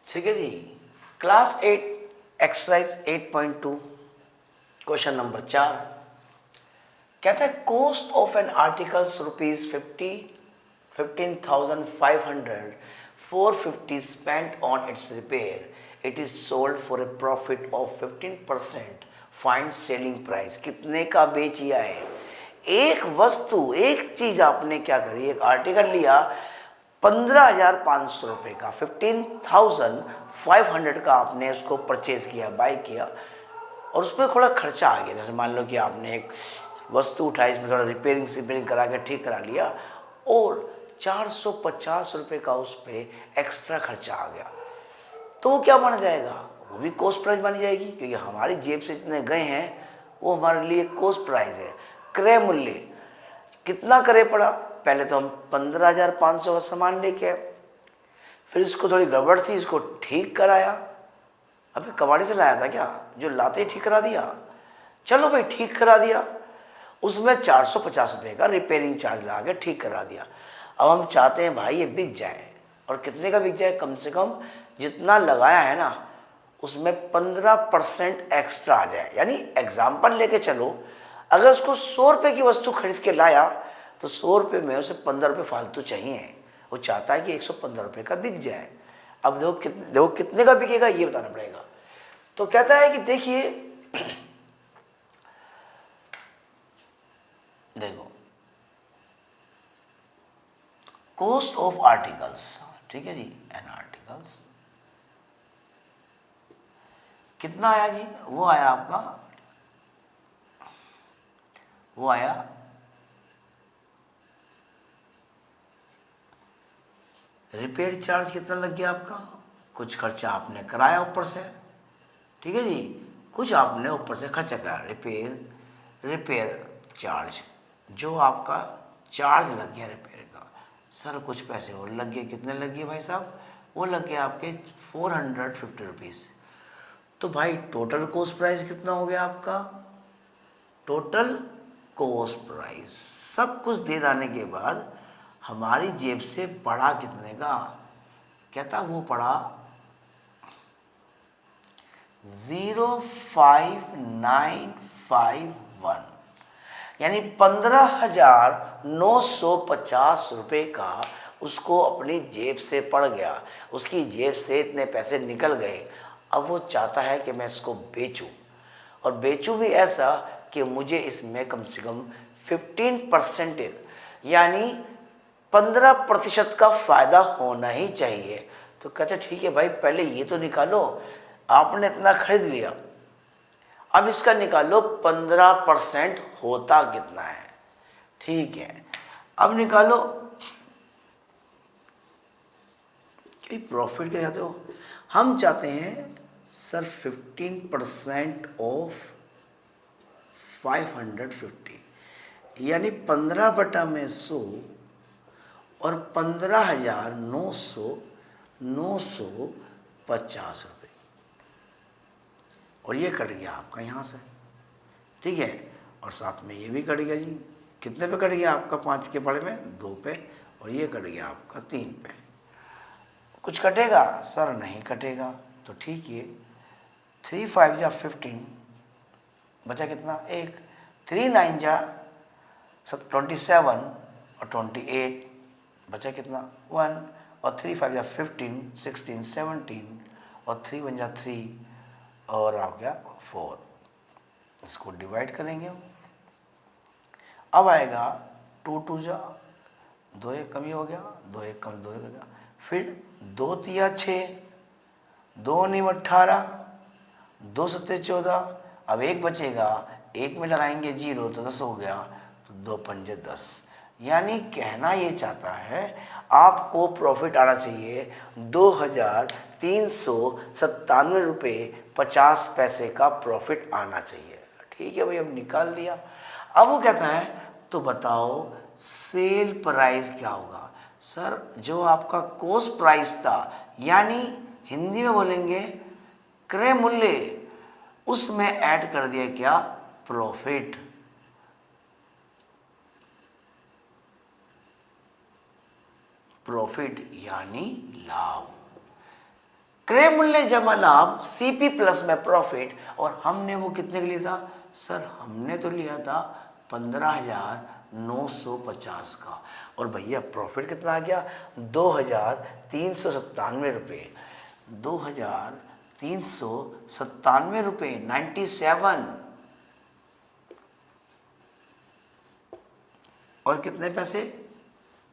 ठीक है जी। क्लास 8 एक्सरसाइज 8.2 क्वेश्चन नंबर 4 कहता है cost of an articles ₹50 15,500 450 spent on its repair it is sold for a profit of 15%। Find selling price. कितने का बेचिया है? एक वस्तु, एक चीज आपने क्या करी, एक आर्टिकल लिया 15,500 रुपये का, 15,500 का आपने उसको परचेज किया, बाय किया, और उस पर थोड़ा खर्चा आ गया। जैसे मान लो कि आपने एक वस्तु उठाई, इसमें थोड़ा रिपेयरिंग करा के ठीक करा लिया, और 450 रुपये का उस पर एक्स्ट्रा खर्चा आ गया, तो वो क्या माना जाएगा? वो भी कॉस्ट प्राइस मानी जाएगी, क्योंकि हमारी जेब से जितने गए हैं वो हमारे लिए कॉस्ट प्राइस है। क्रय मूल्य कितना क्रय पड़ा? पहले तो हम 15,500 का सामान लेके आए, फिर इसको थोड़ी गड़बड़ थी, इसको ठीक कराया। अबे कबाड़ी से लाया था क्या? जो लाते ही ठीक करा दिया? चलो भाई ठीक करा दिया, उसमें 450 रुपये का रिपेयरिंग चार्ज लगा के ठीक करा दिया। अब हम चाहते हैं भाई ये बिक जाए, और कितने का बिक जाए? कम से कम जितना लगाया है ना उसमें 15% एक्स्ट्रा आ जाए। यानी एग्जाम्पल लेके चलो, अगर उसको 100 रुपये की वस्तु खरीद के लाया तो 100 रुपये में उसे 15 रुपये फालतू चाहिए। वो चाहता है कि 115 रुपये का बिक जाए। अब देखो कितने का बिकेगा ये बताना पड़ेगा। तो कहता है कि देखिए देखो कॉस्ट ऑफ आर्टिकल्स, ठीक है जी, एन आर्टिकल्स कितना आया जी? वो आया आपका, वो आया रिपेयर चार्ज कितना लग गया आपका? कुछ खर्चा आपने कराया ऊपर से, ठीक है जी, कुछ आपने ऊपर से खर्चा कराया। रिपेयर चार्ज, जो आपका चार्ज लग गया रिपेयर का, सर कुछ पैसे और लग गए। कितने लग गए भाई साहब? वो लग गया आपके 450 रुपीज़। तो भाई टोटल कॉस्ट प्राइस कितना हो गया आपका? टोटल कॉस्ट प्राइस सब कुछ दे जाने के बाद हमारी जेब से पड़ा कितने का? कहता वो पड़ा 05951, यानी 15,950 रुपये का उसको अपनी जेब से पड़ गया। उसकी जेब से इतने पैसे निकल गए। अब वो चाहता है कि मैं इसको बेचूं, और बेचूं भी ऐसा कि मुझे इसमें कम से कम 15% यानी 15% का फ़ायदा होना ही चाहिए। तो कहते ठीक है भाई, पहले ये तो निकालो, आपने इतना खरीद लिया, अब इसका निकालो 15% होता कितना है। ठीक है, अब निकालो कि प्रॉफिट क्या चाहते हो? हम चाहते हैं सर 15% ऑफ 550, यानी 15/100 और 15,950 रुपये, और ये कट गया आपका यहाँ से, ठीक है, और साथ में ये भी कट गया जी। कितने पे कट गया आपका? 5 के पड़े में 2 पे, और ये कट गया आपका 3 पे। कुछ कटेगा? सर नहीं कटेगा। तो ठीक है, 3 5 जा 15, बचा कितना? 1, 3 9 जा 27 और 28, बचा कितना? 1, और 3 5 जा 15 16 17, और 3 1 जा 3, और आ गया 4। इसको डिवाइड करेंगे हम। अब आएगा 2 2 जा 2, 1 कम ही हो गया, 2 1 कम 2 हो गया, फिर 2 3 6, 2 9 18, 2 7 14, अब 1 बचेगा, 1 में लगाएंगे 0 तो 10 हो गया, तो 2 5 10। यानी कहना ये चाहता है आपको प्रॉफिट आना चाहिए 2,397 रुपये 50 पैसे का प्रॉफिट आना चाहिए। ठीक है भाई, अब निकाल दिया। अब वो कहता है तो बताओ सेल प्राइस क्या होगा? सर जो आपका कॉस्ट प्राइस था, यानी हिंदी में बोलेंगे क्रय मूल्य, उसमें ऐड कर दिया क्या? प्रॉफिट। प्रॉफिट यानी लाभ। क्रय मूल्य जमा लाभ सीपी प्लस में प्रॉफिट, और हमने वो कितने का लिया था सर? हमने तो लिया था 15,950 का, और भैया प्रॉफिट कितना आ गया? 2,397 रुपये। 2,397 रुपये 97 और कितने पैसे?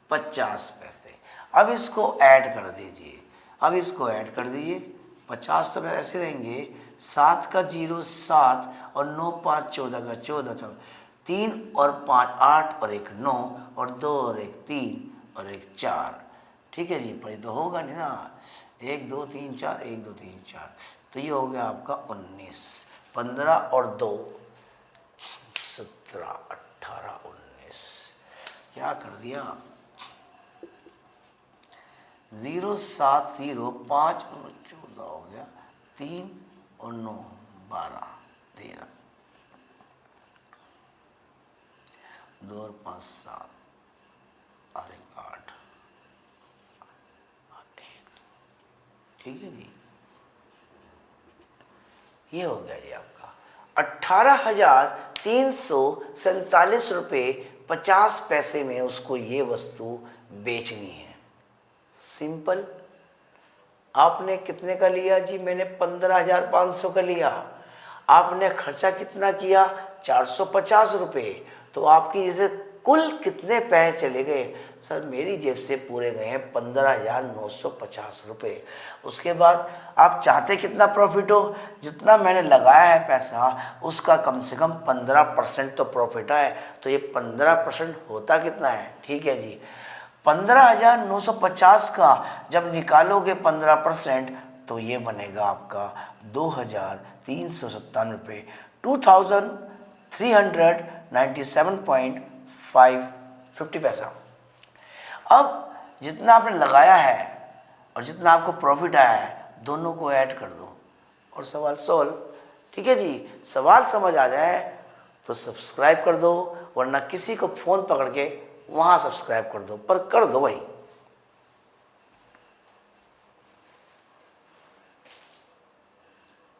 50 पैसे। अब इसको ऐड कर दीजिए, अब इसको ऐड कर दीजिए। 50 तो ऐसे रहेंगे, 7 का 0 7 और 9 5 14 का 14, 3 और 5 8 और 1 9 और 2 और 1 3 और 1 4। ठीक है जी, पर ये तो होगा नहीं ना, 1 2 3 4 1 2 3 4, तो ये हो गया आपका 19। 15 और 2 17 18 19, क्या कर दिया? 0 7 0 5 और 14 हो गया, 3 और 9 12 13, 2 और 5 7 और 1 8, ठीक है जी। ये हो गया जी आपका 18,347 रुपये 50 पैसे में उसको ये वस्तु बेचनी है। सिंपल। आपने कितने का लिया जी? मैंने 15,500 का लिया। आपने खर्चा कितना किया? 450 रुपये। तो आपकी जैसे कुल कितने पैसे चले गए? सर मेरी जेब से पूरे गए हैं 15,950 रुपये। उसके बाद आप चाहते कितना प्रॉफिट हो? जितना मैंने लगाया है पैसा उसका कम से कम 15% तो प्रॉफिट आए। तो ये 15% होता कितना है? ठीक है जी, 15,950 का जब निकालोगे 15% तो ये बनेगा आपका 2,397 रुपये, 2,397.50 पैसा। अब जितना आपने लगाया है और जितना आपको प्रॉफिट आया है दोनों को ऐड कर दो और सवाल सॉल्व। ठीक है जी, सवाल समझ आ जाए तो सब्सक्राइब कर दो, वरना किसी को फ़ोन पकड़ के वहाँ सब्सक्राइब कर दो, पर कर दो भाई।